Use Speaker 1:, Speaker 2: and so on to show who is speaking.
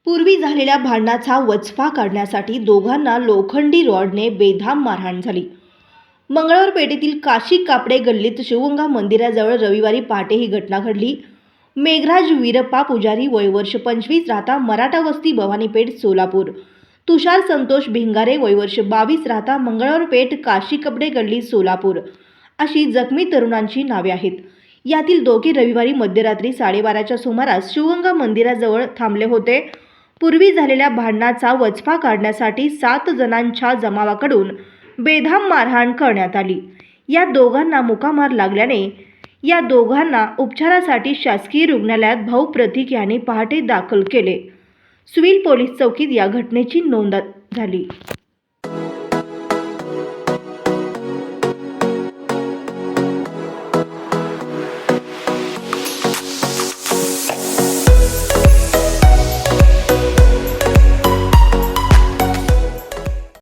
Speaker 1: पूर्वी झालेल्या भांडणाचा वचपा काढण्यासाठी दोघांना लोखंडी रॉडने बेधाम मारहाण झाली। मंगळवार पेठेतील काशी कापडे गल्लीत शिवगंगा मंदिराजवळ रविवारी पहाटे ही घटना घडली। मेघराज वीरप्पा पुजारी वय वर्ष 25 राहता मराठा वस्ती भवानीपेठ सोलापूर, तुषार संतोष भिंगारे वय वर्ष 22 राहता मंगळवार पेठ काशी कपडे गल्ली सोलापूर अशी जखमी तरुणांची नावे आहेत। यातील दोघे रविवारी मध्यरात्री 12:30च्या सुमारास शिवगंगा मंदिराजवळ थांबले होते। पूर्वी झालेल्या भांडणाचा वचपा काढण्यासाठी 7 जणांच्या जमावाकडून बेधाम मारहाण करण्यात आली। या दोघांना मुकामार लागल्याने या दोघांना उपचारासाठी शासकीय रुग्णालयात भाऊ प्रतीक यांनी पहाटे दाखल केले। सिव्हिल पोलीस चौकीत या घटनेची नोंद झाली।